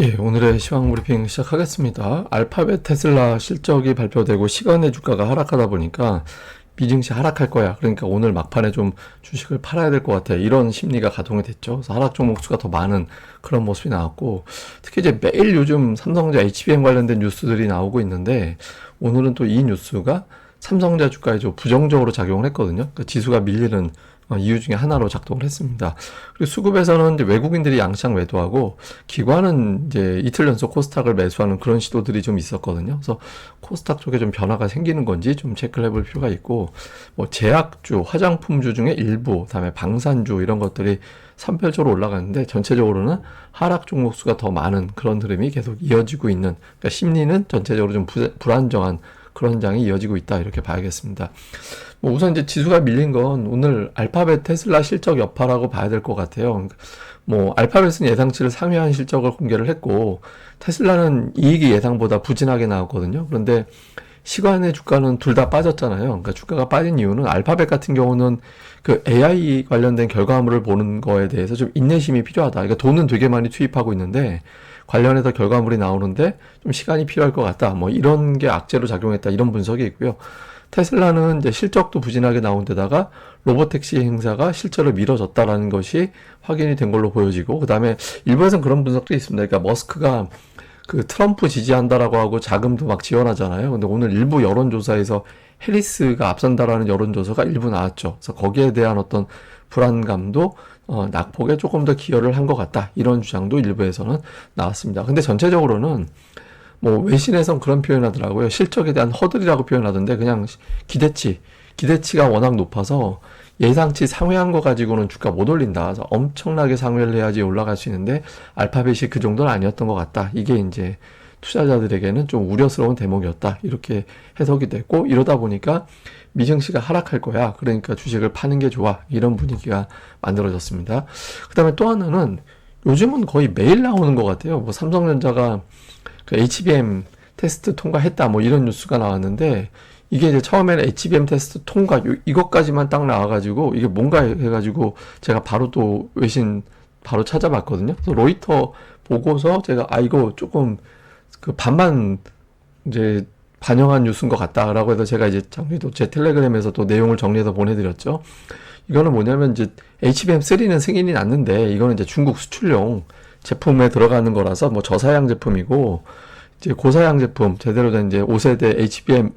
예, 오늘의 시황 브리핑 시작하겠습니다. 알파벳 테슬라 실적이 발표되고 시간의 주가가 하락하다 보니까 미증시 하락할 거야. 그러니까 오늘 막판에 좀 주식을 팔아야 될 것 같아. 이런 심리가 가동이 됐죠. 그래서 하락 종목 수가 더 많은 그런 모습이 나왔고, 특히 이제 매일 요즘 삼성전자 HBM 관련된 뉴스들이 나오고 있는데, 오늘은 또 이 뉴스가 삼성전자 주가에 좀 부정적으로 작용을 했거든요. 그 지수가 밀리는 이유 중에 하나로 작동을 했습니다. 그리고 수급에서는 이제 외국인들이 양창 매도하고 기관은 이제 이틀 연속 코스닥을 매수하는 그런 시도들이 좀 있었거든요. 그래서 코스닥 쪽에 좀 변화가 생기는 건지 좀 체크를 해볼 필요가 있고, 뭐 제약주, 화장품주 중에 일부, 다음에 방산주 이런 것들이 선별적으로 올라가는데 전체적으로는 하락 종목 수가 더 많은 그런 흐름이 계속 이어지고 있는, 그러니까 심리는 전체적으로 좀 불안정한 그런 장이 이어지고 있다, 이렇게 봐야겠습니다. 뭐 우선 이제 지수가 밀린 건 오늘 알파벳 테슬라 실적 여파라고 봐야 될 것 같아요. 뭐 알파벳은 예상치를 상회한 실적을 공개를 했고, 테슬라는 이익이 예상보다 부진하게 나왔거든요. 그런데 시간의 주가는 둘 다 빠졌잖아요. 그러니까 주가가 빠진 이유는 알파벳 같은 경우는 그 AI 관련된 결과물을 보는 거에 대해서 좀 인내심이 필요하다. 그러니까 돈은 되게 많이 투입하고 있는데 관련해서 결과물이 나오는데 좀 시간이 필요할 것 같다. 뭐 이런 게 악재로 작용했다. 이런 분석이 있고요. 테슬라는 이제 실적도 부진하게 나온 데다가 로보택시 행사가 실제로 미뤄졌다라는 것이 확인이 된 걸로 보여지고, 그 다음에 일부에서는 그런 분석도 있습니다. 그러니까 머스크가 그 트럼프 지지한다라고 하고 자금도 막 지원하잖아요. 근데 오늘 일부 여론조사에서 해리스가 앞선다라는 여론조사가 일부 나왔죠. 그래서 거기에 대한 어떤 불안감도 낙폭에 조금 더 기여를 한 것 같다. 이런 주장도 일부에서는 나왔습니다. 근데 전체적으로는 뭐 외신에선 그런 표현하더라고요. 실적에 대한 허들이라고 표현하던데 그냥 기대치가 워낙 높아서 예상치 상회한 거 가지고는 주가 못 올린다. 그래서 엄청나게 상회를 해야지 올라갈 수 있는데 알파벳이 그 정도는 아니었던 것 같다. 이게 이제 투자자들에게는 좀 우려스러운 대목이었다. 이렇게 해석이 됐고, 이러다 보니까 미증시가 하락할 거야. 그러니까 주식을 파는 게 좋아. 이런 분위기가 만들어졌습니다. 그 다음에 또 하나는 요즘은 거의 매일 나오는 것 같아요. 뭐 삼성전자가 그 HBM 테스트 통과했다. 뭐 이런 뉴스가 나왔는데, 이게 이제 처음에는 HBM 테스트 통과 이것까지만 딱 나와가지고 이게 뭔가 해가지고 제가 바로 또 외신 바로 찾아봤거든요. 그래서 로이터 보고서 제가 이거 조금 그 반만 이제 반영한 뉴스인 것 같다라고 해서 제가 이제 정리도 제 텔레그램에서 또 내용을 정리해서 보내드렸죠. 이거는 뭐냐면 이제 HBM3는 승인이 났는데 이거는 이제 중국 수출용 제품에 들어가는 거라서 뭐 저사양 제품이고, 이제 고사양 제품 제대로 된 이제 5세대 HBM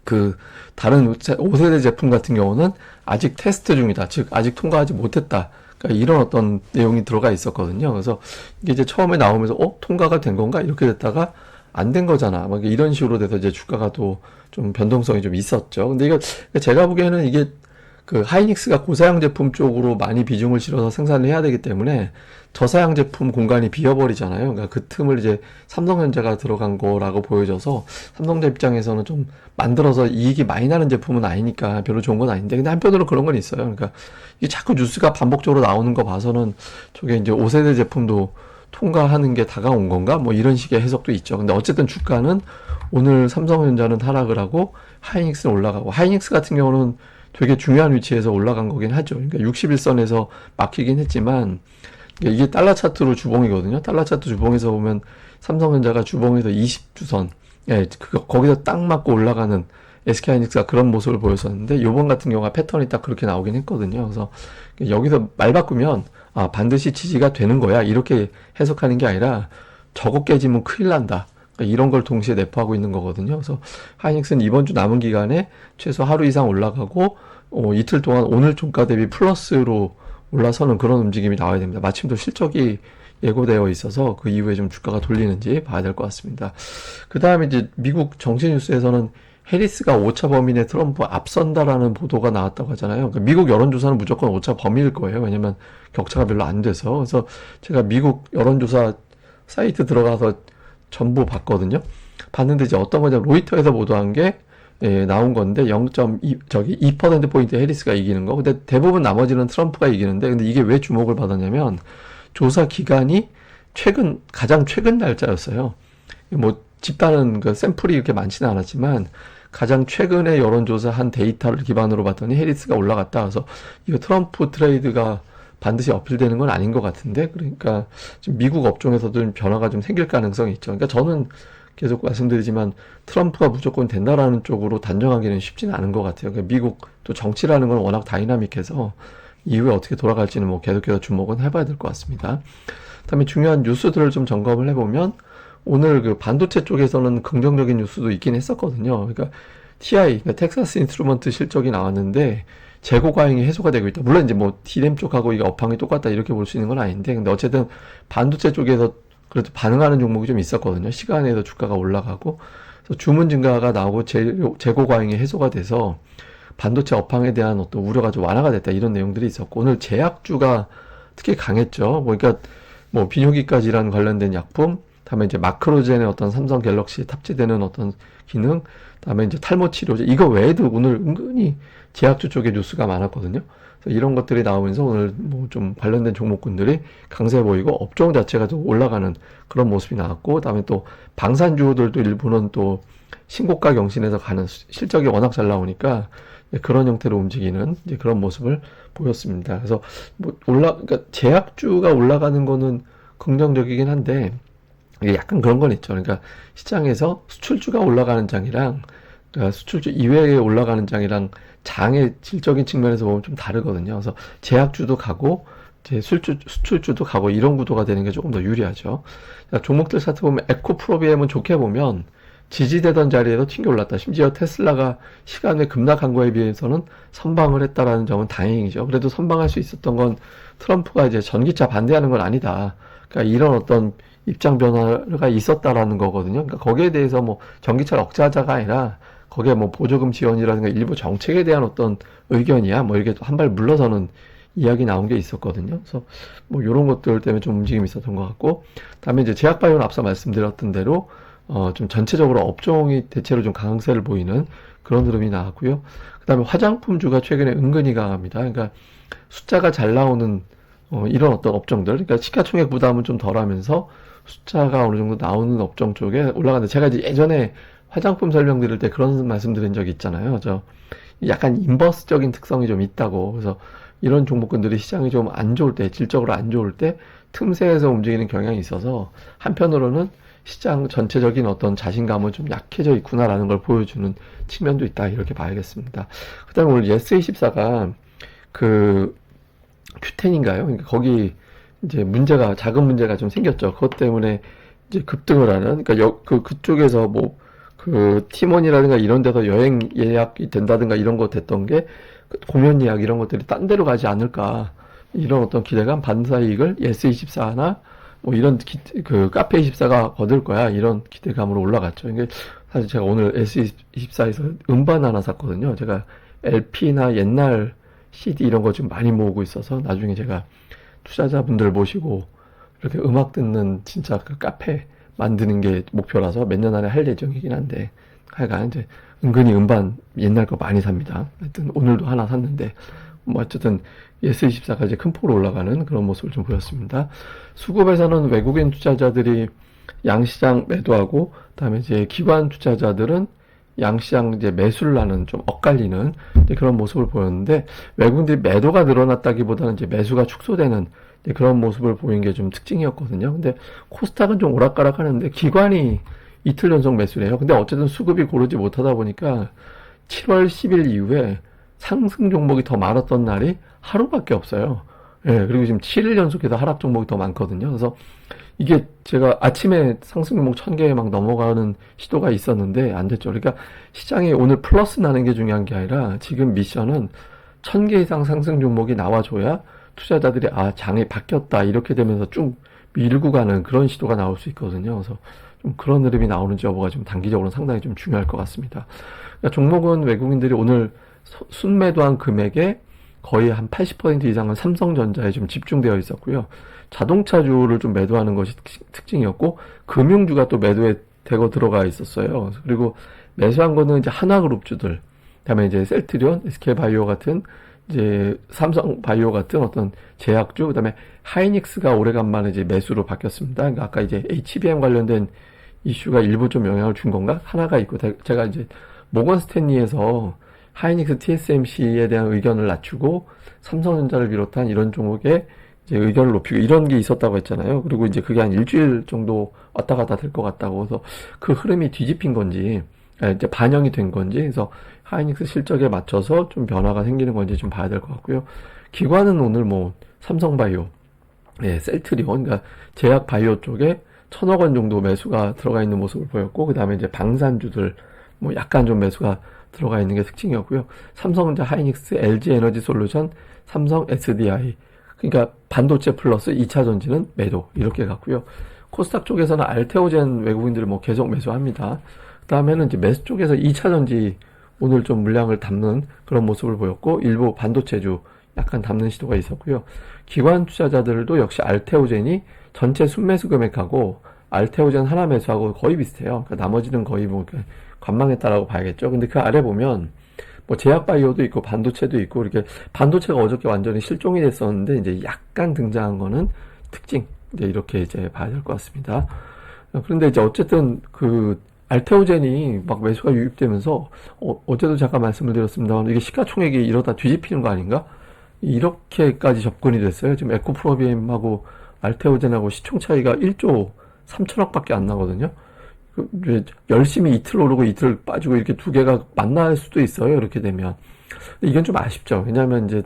그 다른 5세대 제품 같은 경우는 아직 테스트 중이다. 즉 아직 통과하지 못했다. 그러니까 이런 어떤 내용이 들어가 있었거든요. 그래서 이게 이제 처음에 나오면서 통과가 된 건가 이렇게 됐다가 안 된 거잖아. 막 이런 식으로 돼서 이제 주가가 또 좀 변동성이 좀 있었죠. 근데 이거 제가 보기에는 이게 그 하이닉스가 고사양 제품 쪽으로 많이 비중을 실어서 생산을 해야 되기 때문에 저사양 제품 공간이 비어버리잖아요. 그러니까 그 틈을 이제 삼성전자가 들어간 거라고 보여져서 삼성전자 입장에서는 좀 만들어서 이익이 많이 나는 제품은 아니니까 별로 좋은 건 아닌데, 근데 한편으로 그런 건 있어요. 그러니까 이게 자꾸 뉴스가 반복적으로 나오는 거 봐서는 저게 이제 5세대 제품도 통과하는 게 다가온 건가? 뭐 이런 식의 해석도 있죠. 근데 어쨌든 주가는 오늘 삼성전자는 하락을 하고 하이닉스는 올라가고, 하이닉스 같은 경우는 되게 중요한 위치에서 올라간 거긴 하죠. 그러니까 61선에서 막히긴 했지만 이게 달러 차트로 주봉이거든요. 달러 차트 주봉에서 보면 삼성전자가 주봉에서 20주선, 예, 거기서 딱 맞고 올라가는 SK하이닉스가 그런 모습을 보였었는데, 요번 같은 경우가 패턴이 딱 그렇게 나오긴 했거든요. 그래서 여기서 말 바꾸면 반드시 지지가 되는 거야 이렇게 해석하는 게 아니라 저거 깨지면 큰일 난다. 그러니까 이런 걸 동시에 내포하고 있는 거거든요. 그래서 하이닉스는 이번 주 남은 기간에 최소 하루 이상 올라가고 이틀 동안 오늘 종가 대비 플러스로 올라서는 그런 움직임이 나와야 됩니다. 마침 또 실적이 예고되어 있어서 그 이후에 좀 주가가 돌리는지 봐야 될 것 같습니다. 그 다음에 이제 미국 정치 뉴스에서는 해리스가 오차 범위내 트럼프 앞선다라는 보도가 나왔다고 하잖아요. 그러니까 미국 여론조사는 무조건 오차 범위일 거예요. 왜냐면 격차가 별로 안 돼서. 그래서 제가 미국 여론조사 사이트 들어가서 전부 봤거든요. 봤는데 이제 어떤 거냐, 로이터에서 보도한 게 나온 건데 2%포인트 해리스가 이기는 거. 근데 대부분 나머지는 트럼프가 이기는데, 근데 이게 왜 주목을 받았냐면 조사 기간이 가장 최근 날짜였어요. 뭐 집단은 그 샘플이 이렇게 많지는 않았지만 가장 최근에 여론조사 한 데이터를 기반으로 봤더니 해리스가 올라갔다. 그래서 이거 트럼프 트레이드가 반드시 어필되는 건 아닌 것 같은데, 그러니까 지금 미국 업종에서도 좀 변화가 좀 생길 가능성이 있죠. 그러니까 저는 계속 말씀드리지만 트럼프가 무조건 된다라는 쪽으로 단정하기는 쉽지는 않은 것 같아요. 그러니까 미국 또 정치라는 건 워낙 다이나믹해서 이후에 어떻게 돌아갈지는 뭐 계속해서 주목은 해봐야 될 것 같습니다. 그다음에 중요한 뉴스들을 좀 점검을 해보면 오늘 그 반도체 쪽에서는 긍정적인 뉴스도 있긴 했었거든요. 그러니까 TI, 그러니까 텍사스 인스트루먼트 실적이 나왔는데 재고 과잉이 해소가 되고 있다. 물론 이제 뭐 D램 쪽하고 이게 업황이 똑같다 이렇게 볼 수 있는 건 아닌데, 근데 어쨌든 반도체 쪽에서 그래도 반응하는 종목이 좀 있었거든요. 시간에도 주가가 올라가고, 그래서 주문 증가가 나오고 재고 과잉이 해소가 돼서 반도체 업황에 대한 어떤 우려가 좀 완화가 됐다 이런 내용들이 있었고, 오늘 제약주가 특히 강했죠. 그러니까 뭐 비뇨기과 질환 관련된 약품, 다음에 이제 마크로젠의 어떤 삼성 갤럭시에 탑재되는 어떤 기능, 다음에 이제 탈모 치료제, 이거 외에도 오늘 은근히 제약주 쪽에 뉴스가 많았거든요. 그래서 이런 것들이 나오면서 오늘 뭐 좀 관련된 종목군들이 강세 보이고 업종 자체가 좀 올라가는 그런 모습이 나왔고, 그다음에 또 방산주들도 일부는 또 신고가 경신에서 가는 실적이 워낙 잘 나오니까 그런 형태로 움직이는 이제 그런 모습을 보였습니다. 그래서 뭐 그러니까 제약주가 올라가는 거는 긍정적이긴 한데 이게 약간 그런 건 있죠. 그러니까 시장에서 수출주가 올라가는 장이랑 그러니까 수출주 이외에 올라가는 장이랑 장의 질적인 측면에서 보면 좀 다르거든요. 그래서 제약주도 가고 이제 수출주도 가고 이런 구도가 되는 게 조금 더 유리하죠. 자, 종목들 차트 보면 에코프로비엠은 좋게 보면 지지되던 자리에서 튕겨 올랐다. 심지어 테슬라가 시간에 급락한 거에 비해서는 선방을 했다라는 점은 다행이죠. 그래도 선방할 수 있었던 건 트럼프가 이제 전기차 반대하는 건 아니다. 그러니까 이런 어떤 입장 변화가 있었다라는 거거든요. 그러니까 거기에 대해서 뭐 전기차를 억제하자가 아니라 거기에 뭐 보조금 지원이라든가 일부 정책에 대한 어떤 의견이야 뭐 이렇게 한 발 물러서는 이야기 나온 게 있었거든요. 그래서 뭐 이런 것들 때문에 좀 움직임이 있었던 것 같고, 다음에 이제 제약바이오는 앞서 말씀드렸던 대로 좀 전체적으로 업종이 대체로 좀 강세를 보이는 그런 흐름이 나왔고요. 그 다음에 화장품주가 최근에 은근히 강합니다. 그러니까 숫자가 잘 나오는 이런 어떤 업종들, 그러니까 시가총액 부담은 좀 덜하면서 숫자가 어느 정도 나오는 업종 쪽에 올라가는데, 제가 이제 예전에 화장품 설명드릴 때 그런 말씀 드린 적이 있잖아요. 약간 인버스적인 특성이 좀 있다고. 그래서 이런 종목군들이 시장이 좀 안 좋을 때, 질적으로 안 좋을 때 틈새에서 움직이는 경향이 있어서 한편으로는 시장 전체적인 어떤 자신감은 좀 약해져 있구나라는 걸 보여주는 측면도 있다 이렇게 봐야겠습니다. 그 다음에 오늘 예스24가 그 큐텐인가요? 그러니까 거기 이제 작은 문제가 좀 생겼죠. 그것 때문에 이제 급등을 하는, 그러니까 그쪽에서 뭐 그 팀원이라든가 이런 데서 여행 예약이 된다든가 이런 거 됐던 게 공연 예약 이런 것들이 딴 데로 가지 않을까, 이런 어떤 기대감, 반사 이익을 예스24나 뭐 이런 그 카페24가 얻을 거야 이런 기대감으로 올라갔죠. 이게 사실 제가 오늘 예스24에서 음반 하나 샀거든요. 제가 LP나 옛날 CD 이런 거 지금 많이 모으고 있어서 나중에 제가 투자자분들 모시고 이렇게 음악 듣는 진짜 그 카페 만드는 게 목표라서 몇 년 안에 할 예정이긴 한데, 하여간 이제 은근히 음반 옛날 거 많이 삽니다. 하여튼 오늘도 하나 샀는데 뭐 어쨌든 예스24가 이제 큰 폭으로 올라가는 그런 모습을 좀 보였습니다. 수급에서는 외국인 투자자들이 양시장 매도하고, 그다음에 이제 기관 투자자들은 양시장 이제 매수를 하는 좀 엇갈리는 그런 모습을 보였는데, 외국인들이 매도가 늘어났다기보다는 이제 매수가 축소되는 그런 모습을 보인 게 좀 특징이었거든요. 근데 코스닥은 좀 오락가락 하는데 기관이 이틀 연속 매수를 해요. 근데 어쨌든 수급이 고르지 못하다 보니까 7월 10일 이후에 상승 종목이 더 많았던 날이 하루밖에 없어요. 예, 그리고 지금 7일 연속해서 하락 종목이 더 많거든요. 그래서 이게 제가 아침에 상승 종목 1000개 막 넘어가는 시도가 있었는데 안 됐죠. 그러니까 시장이 오늘 플러스 나는 게 중요한 게 아니라 지금 미션은 1000개 이상 상승 종목이 나와줘야 투자자들이 장이 바뀌었다 이렇게 되면서 쭉 밀고 가는 그런 시도가 나올 수 있거든요. 그래서 좀 그런 흐름이 나오는지 여부가 좀 단기적으로 상당히 좀 중요할 것 같습니다. 그러니까 종목은 외국인들이 오늘 순매도한 금액의 거의 한 80% 이상은 삼성전자에 좀 집중되어 있었고요. 자동차주를 좀 매도하는 것이 특징이었고, 금융주가 또 매도에 대거 들어가 있었어요. 그리고 매수한 거는 이제 한화그룹주들, 그다음에 이제 셀트리온, SK바이오 같은 이제 삼성바이오 같은 어떤 제약주, 그다음에 하이닉스가 오래간만에 이제 매수로 바뀌었습니다. 그러니까 아까 이제 HBM 관련된 이슈가 일부 좀 영향을 준 건가? 하나가 있고, 제가 이제 모건 스탠리에서 하이닉스 TSMC에 대한 의견을 낮추고 삼성전자를 비롯한 이런 종목에 이제 의견을 높이고 이런 게 있었다고 했잖아요. 그리고 이제 그게 한 일주일 정도 왔다 갔다 될 것 같다고. 그래서 그 흐름이 뒤집힌 건지, 이제 반영이 된 건지, 그래서 하이닉스 실적에 맞춰서 좀 변화가 생기는 건지 좀 봐야 될 것 같고요. 기관은 오늘 뭐 삼성바이오, 셀트리온, 그러니까 제약 바이오 쪽에 1,000억 원 정도 매수가 들어가 있는 모습을 보였고, 그 다음에 이제 방산주들, 뭐 약간 좀 매수가 들어가 있는 게 특징이었고요. 삼성전자, 하이닉스, LG 에너지 솔루션, 삼성 SDI. 그러니까 반도체 플러스 2차 전지는 매도. 이렇게 갔고요. 코스닥 쪽에서는 알테오젠 외국인들을 뭐 계속 매수합니다. 그 다음에는 이제 매수 쪽에서 2차 전지 오늘 좀 물량을 담는 그런 모습을 보였고, 일부 반도체주 약간 담는 시도가 있었고요. 기관 투자자들도 역시 알테오젠이 전체 순매수 금액하고 알테오젠 하나 매수하고 거의 비슷해요. 그러니까 나머지는 거의 뭐 관망했다라고 봐야겠죠. 근데 그 아래 보면 뭐 제약바이오도 있고 반도체도 있고 이렇게 반도체가 어저께 완전히 실종이 됐었는데 이제 약간 등장한 거는 특징 이제 이렇게 이제 봐야 될 것 같습니다. 그런데 이제 어쨌든 그 알테오젠이 막 매수가 유입되면서 어제도 잠깐 말씀을 드렸습니다만 이게 시가총액이 이러다 뒤집히는 거 아닌가? 이렇게까지 접근이 됐어요. 지금 에코프로비엠하고 알테오젠하고 시총 차이가 1조 3천억밖에 안 나거든요. 열심히 이틀 오르고 이틀 빠지고 이렇게 두 개가 만날 수도 있어요. 이렇게 되면. 이건 좀 아쉽죠. 왜냐하면 이제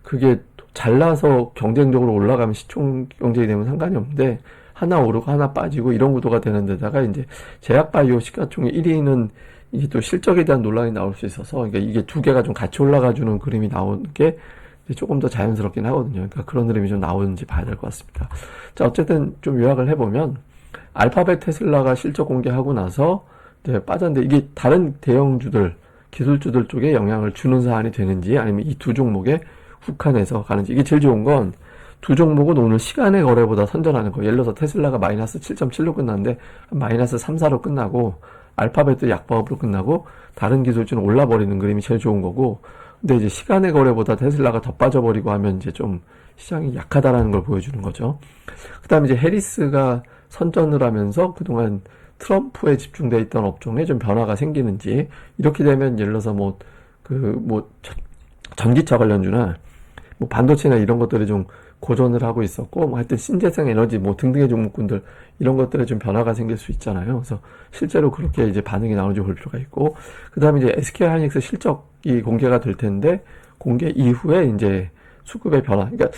그게 잘나서 경쟁적으로 올라가면 시총 경쟁이 되면 상관이 없는데 하나 오르고 하나 빠지고 이런 구도가 되는 데다가 이제 제약바이오 시가총액 1위는 이게 또 실적에 대한 논란이 나올 수 있어서 그러니까 이게 두 개가 좀 같이 올라가주는 그림이 나오는 게 조금 더 자연스럽긴 하거든요. 그러니까 그런 흐름이 좀 나오는지 봐야 될 것 같습니다. 자, 어쨌든 좀 요약을 해보면 알파벳 테슬라가 실적 공개하고 나서 이제 빠졌는데 이게 다른 대형주들, 기술주들 쪽에 영향을 주는 사안이 되는지 아니면 이 두 종목에 국한해서 가는지 이게 제일 좋은 건 두 종목은 오늘 시간의 거래보다 선전하는 거예요. 예를 들어서 테슬라가 마이너스 7.7로 끝났는데 마이너스 3, 4로 끝나고 알파벳도 약보합으로 끝나고 다른 기술주는 올라버리는 그림이 제일 좋은 거고 근데 이제 시간의 거래보다 테슬라가 더 빠져버리고 하면 이제 좀 시장이 약하다라는 걸 보여주는 거죠. 그 다음에 이제 해리스가 선전을 하면서 그동안 트럼프에 집중되어 있던 업종에 좀 변화가 생기는지 이렇게 되면 예를 들어서 전기차 관련주나 뭐 반도체나 이런 것들이 좀 고전을 하고 있었고 뭐 하여튼 신재생 에너지 뭐 등등의 종목군들 이런 것들에 좀 변화가 생길 수 있잖아요. 그래서 실제로 그렇게 이제 반응이 나오는지 볼 필요가 있고 그 다음에 이제 SK 하이닉스 실적이 공개가 될 텐데 공개 이후에 이제 수급의 변화. 그러니까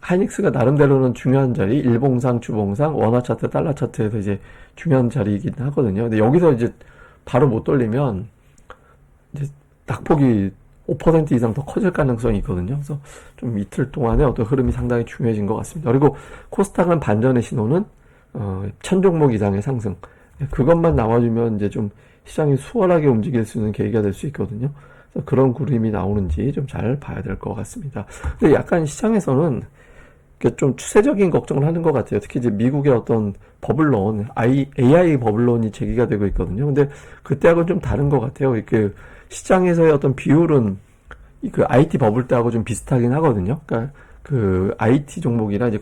하이닉스가 나름대로는 중요한 자리, 일봉상, 주봉상, 원화 차트, 달러 차트에서 이제 중요한 자리이긴 하거든요. 근데 여기서 이제 바로 못 돌리면 이제 낙폭이 5% 이상 더 커질 가능성이 있거든요. 그래서 좀 이틀 동안의 어떤 흐름이 상당히 중요해진 것 같습니다. 그리고 코스닥은 반전의 신호는 1000종목 이상의 상승. 그것만 나와주면 이제 좀 시장이 수월하게 움직일 수 있는 계기가 될 수 있거든요. 그래서 그런 그림이 나오는지 좀 잘 봐야 될 것 같습니다. 근데 약간 시장에서는 좀 추세적인 걱정을 하는 것 같아요. 특히 이제 미국의 어떤 버블론, AI 버블론이 제기가 되고 있거든요. 근데 그때하고는 좀 다른 것 같아요. 이렇게 시장에서의 어떤 비율은 그 IT 버블 때하고 좀 비슷하긴 하거든요. 그러니까 그 IT 종목이나 이제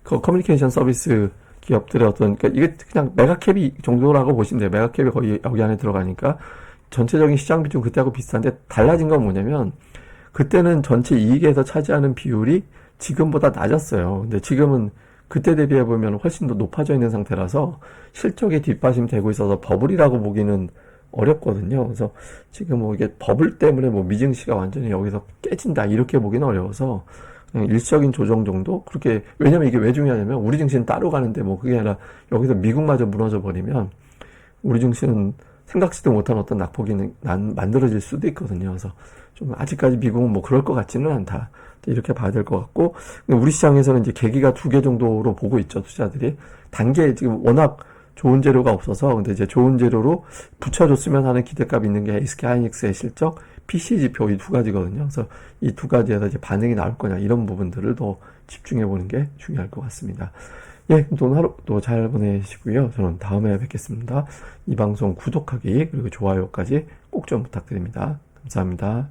커뮤니케이션 서비스 기업들의 어떤, 그러니까 이게 그냥 메가캡이 정도라고 보시면 돼요. 메가캡이 거의 여기 안에 들어가니까 전체적인 시장 비중 그때하고 비슷한데 달라진 건 뭐냐면 그때는 전체 이익에서 차지하는 비율이 지금보다 낮았어요. 근데 지금은 그때 대비해 보면 훨씬 더 높아져 있는 상태라서 실적이 뒷받침 되고 있어서 버블이라고 보기는 어렵거든요. 그래서 지금 뭐 이게 버블 때문에 뭐 미증시가 완전히 여기서 깨진다 이렇게 보기는 어려워서 그냥 일시적인 조정 정도 그렇게 왜냐면 이게 왜 중요하냐면 우리 증시는 따로 가는데 뭐 그게 아니라 여기서 미국마저 무너져 버리면 우리 증시는 생각지도 못한 어떤 낙폭이 만들어질 수도 있거든요. 그래서 좀 아직까지 미국은 뭐 그럴 것 같지는 않다. 이렇게 봐야 될 것 같고 우리 시장에서는 이제 계기가 2개 정도로 보고 있죠. 투자들이 단계 지금 워낙 좋은 재료가 없어서 근데 이제 좋은 재료로 붙여줬으면 하는 기대감이 있는 게 SK 하이닉스의 실적, PC 지표 이 두 가지거든요. 그래서 이 두 가지에서 이제 반응이 나올 거냐 이런 부분들을 더 집중해 보는 게 중요할 것 같습니다. 예, 그럼 오늘 하루도 잘 보내시고요. 저는 다음에 뵙겠습니다. 이 방송 구독하기 그리고 좋아요까지 꼭 좀 부탁드립니다. 감사합니다.